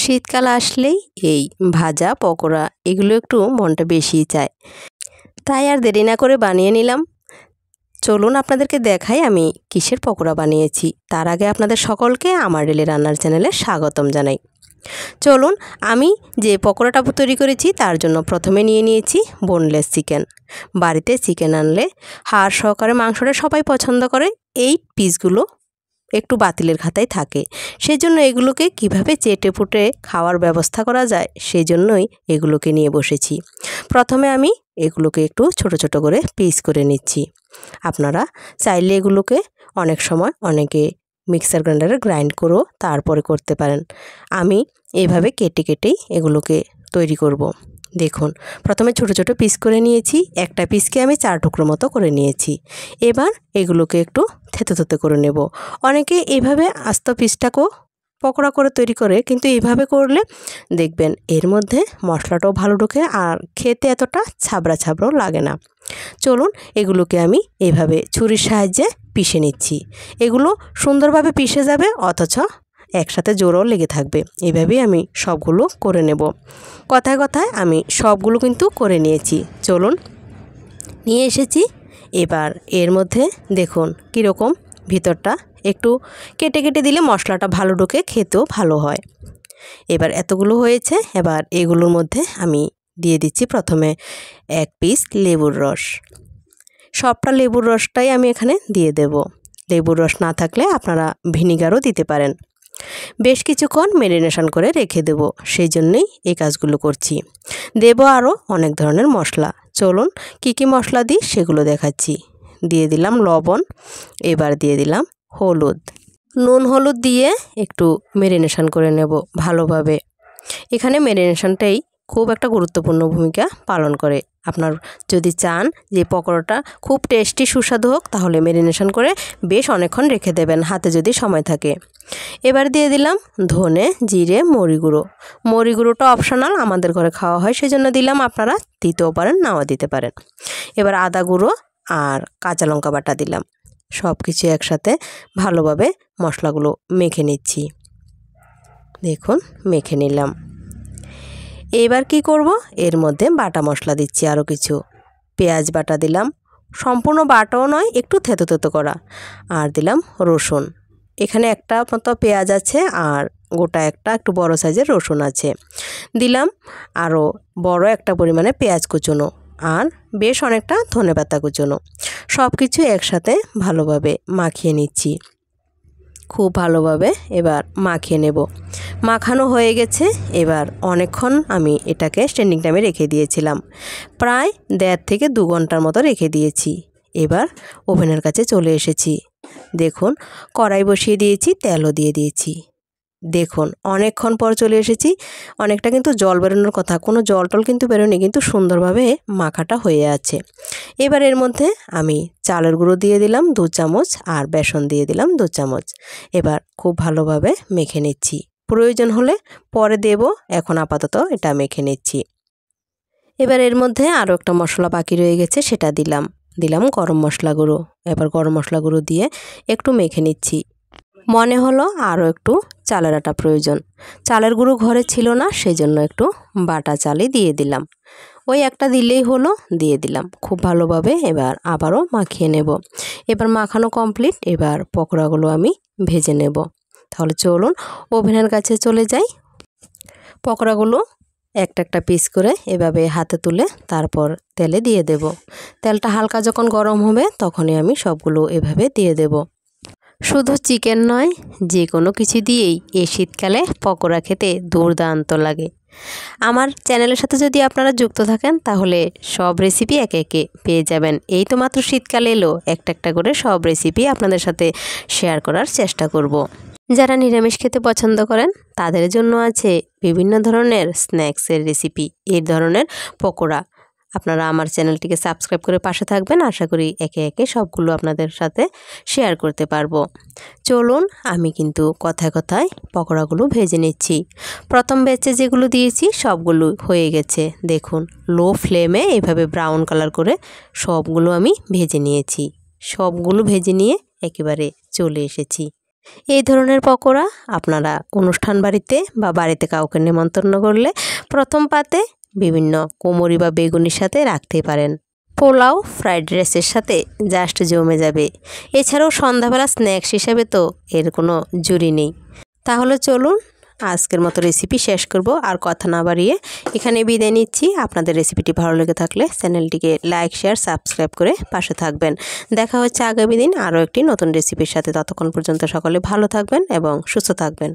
শীতকাল আসলেই এই ভাজা পকোড়া এগুলো একটু মনটা বেশিই চায়। তাই আর দেরি না করে বানিয়ে নিলাম। চলুন আপনাদেরকে দেখাই আমি কিসের পকোড়া বানিয়েছি। তার আগে আপনাদের সকলকে আমার ডেলি রান্নার চ্যানেলে স্বাগতম জানাই। চলুন, আমি যে পকোড়াটা তৈরি করেছি তার জন্য প্রথমে নিয়ে নিয়েছি বোনলেস চিকেন। বাড়িতে চিকেন আনলে হাড় সহকারে মাংসটা সবাই পছন্দ করে। এই পিসগুলো একটু বাতিলের খাতায় থাকে, সেজন্য এগুলোকে কিভাবে চেটে পুটে খাওয়ার ব্যবস্থা করা যায় সেই জন্যই এগুলোকে নিয়ে বসেছি। প্রথমে আমি এগুলোকে একটু ছোট ছোট করে পিস করে নিচ্ছি। আপনারা চাইলে এগুলোকে অনেক সময় অনেকে মিক্সার গ্রাইন্ডারে গ্রাইন্ড করেও তারপরে করতে পারেন। আমি এইভাবে কেটে কেটেই এগুলোকে তৈরি করব। দেখুন, প্রথমে ছোট ছোট পিস করে নিয়েছি। একটা পিসকে আমি 4 টুকরো মতো করে নিয়েছি। এবার এগুলোকে একটু থেতো থেতো করে নেব। অনেকে এইভাবে আস্ত পিসটাকেও পকোড়া করে তৈরি করে, কিন্তু এইভাবে করলে দেখবেন এর মধ্যে মশলাটাও ভালো ঢোকে আর খেতে এতটা ছাবড়া ছাবড়াও লাগে না। চলুন, এগুলোকে আমি এইভাবে ছুরির সাহায্যে পিষে নিচ্ছি। এগুলো সুন্দরভাবে পিষে যাবে, অথচ একসাথে জোরও লেগে থাকবে। এইভাবেই আমি সবগুলো করে নেব। কথায় কথায় আমি সবগুলো কিন্তু করে নিয়েছি। চলুন, নিয়ে এসেছি। এবার এর মধ্যে দেখুন কীরকম ভিতরটা একটু কেটে কেটে দিলে মশলাটা ভালো ঢোকে, খেতেও ভালো হয়। এবার এতগুলো হয়েছে। এবার এগুলোর মধ্যে আমি দিয়ে দিচ্ছি প্রথমে 1 পিস লেবুর রস। সবটা লেবুর রসটাই আমি এখানে দিয়ে দেব। লেবুর রস না থাকলে আপনারা ভিনিগারও দিতে পারেন। বেশ কিছুক্ষণ ম্যারিনেশন করে রেখে দেব, সেই জন্যই এই কাজগুলো করছি। দেব আরও অনেক ধরনের মশলা। চলুন কি কি মশলা দিই সেগুলো দেখাচ্ছি। দিয়ে দিলাম লবণ, এবার দিয়ে দিলাম হলুদ। নুন হলুদ দিয়ে একটু ম্যারিনেশন করে নেব ভালোভাবে। এখানে ম্যারিনেশনটাই খুব একটা গুরুত্বপূর্ণ ভূমিকা পালন করে। আপনার যদি চান যে পকোড়াটা খুব টেস্টি সুস্বাদু হোক, তাহলে ম্যারিনেশন করে বেশ অনেকক্ষণ রেখে দেবেন, হাতে যদি সময় থাকে। এবার দিয়ে দিলাম ধনে, জিরে, মরি গুঁড়ো। মরি গুঁড়োটা অপশনাল, আমাদের ঘরে খাওয়া হয় সেজন্য দিলাম, আপনারা দিতেও পারেন নাও দিতে পারেন। এবার আদা গুঁড়ো আর কাঁচা লঙ্কা বাটা দিলাম। সব কিছু একসাথে ভালোভাবে মশলাগুলো মেখে নিচ্ছি। দেখুন, মেখে নিলাম। এবার কি করব, এর মধ্যে বাটা মশলা দিচ্ছি। আরও কিছু পেঁয়াজ বাটা দিলাম, সম্পূর্ণ বাটাও নয়, একটু থেতো থেতো করা। আর দিলাম রসুন। এখানে একটা মতো পেঁয়াজ আছে আর গোটা একটা একটু বড় সাইজের রসুন আছে। দিলাম আরও বড় একটা পরিমাণে পেঁয়াজ কুচোনো আর বেশ অনেকটা ধনেপাতা কুচোনো। সব কিছু একসাথে ভালোভাবে মাখিয়ে নিচ্ছি। খুব ভালোভাবে এবার মাখিয়ে নেব। মাখানো হয়ে গেছে। এবার অনেকক্ষণ আমি এটাকে স্ট্যান্ডিং টাইমে রেখে দিয়েছিলাম, প্রায় 1.5 থেকে 2 ঘন্টার মতো রেখে দিয়েছি। এবার ওভেনের কাছে চলে এসেছি। দেখুন, কড়াই বসিয়ে দিয়েছি, তেলও দিয়ে দিয়েছি। দেখুন, অনেকক্ষণ পর চলে এসেছি। অনেকটা কিন্তু জল বেরোনোর কথা, কোনো জল টল কিন্তু বেরোয়নি, কিন্তু সুন্দরভাবে মাখাটা হয়ে আছে। এবার এর মধ্যে আমি চালের গুঁড়ো দিয়ে দিলাম 2 চামচ আর বেসন দিয়ে দিলাম 2 চামচ। এবার খুব ভালোভাবে মেখে নিচ্ছি। প্রয়োজন হলে পরে দেব, এখন আপাতত এটা মেখে নিচ্ছি। এবার এর মধ্যে আরও একটা মশলা বাকি রয়ে গেছে, সেটা দিলাম গরম মশলা গুঁড়ো। এবার গরম মশলা গুঁড়ো দিয়ে একটু মেখে নিচ্ছি। মনে হলো আরও একটু চালের আটা প্রয়োজন। চালের গুঁড়ো ঘরে ছিল না, সেজন্য একটু বাটা চালই দিয়ে দিলাম। ওই একটা দিলেই হলো, দিয়ে দিলাম। খুব ভালোভাবে এবার আবারও মাখিয়ে নেব। এবার মাখানো কমপ্লিট। এবার পকোড়াগুলো আমি ভেজে নেব। তাহলে চলুন ওভেনের কাছে চলে যাই। পকোড়াগুলো একটা একটা পিস করে এভাবে হাতে তুলে তারপর তেলে দিয়ে দেব। তেলটা হালকা যখন গরম হবে তখনই আমি সবগুলো এভাবে দিয়ে দেব। শুধু চিকেন নয়, যে কোনো কিছু দিয়েই এই শীতকালে পকোড়া খেতে দুর্দান্ত লাগে। আমার চ্যানেলের সাথে যদি আপনারা যুক্ত থাকেন তাহলে সব রেসিপি একে একে পেয়ে যাবেন। এই তো মাত্র শীতকাল এলো, একটা একটা করে সব রেসিপি আপনাদের সাথে শেয়ার করার চেষ্টা করব। যারা নিরামিষ খেতে পছন্দ করেন তাদের জন্য আছে বিভিন্ন ধরনের স্ন্যাক্সের রেসিপি, এই ধরনের পকোড়া। আপনারা আমার চ্যানেলটিকে সাবস্ক্রাইব করে পাশে থাকবেন। আশা করি একে একে সবগুলো আপনাদের সাথে শেয়ার করতে পারবো। চলুন, আমি কিন্তু কথায় কথায় পকোড়াগুলো ভেজে নিচ্ছি। প্রথম ব্যাচে যেগুলো দিয়েছি সবগুলো হয়ে গেছে। দেখুন, লো ফ্লেমে এভাবে ব্রাউন কালার করে সবগুলো আমি ভেজে নিয়েছি। সবগুলো ভেজে নিয়ে একেবারে চলে এসেছি। এই ধরনের পকোড়া আপনারা অনুষ্ঠান বাড়িতে বা বাড়িতে কাউকে নিমন্ত্রণ করলে প্রথম পাতে বিভিন্ন কুমড়ি বা বেগুনির সাথে রাখতেই পারেন। পোলাও ফ্রাইড রাইসের সাথে জাস্ট জমে যাবে। এছাড়াও সন্ধ্যাবেলা স্ন্যাক্স হিসাবে তো এর কোনো জুড়ি নেই। তাহলে চলুন আজকের মতো রেসিপি শেষ করব, আর কথা না বাড়িয়ে এখানে বিদায় নিচ্ছি। আপনাদের রেসিপিটি ভালো লেগে থাকলে চ্যানেলটিকে লাইক শেয়ার সাবস্ক্রাইব করে পাশে থাকবেন। দেখা হচ্ছে আগামী দিন আরও একটি নতুন রেসিপির সাথে। ততক্ষণ পর্যন্ত সকলে ভালো থাকবেন এবং সুস্থ থাকবেন।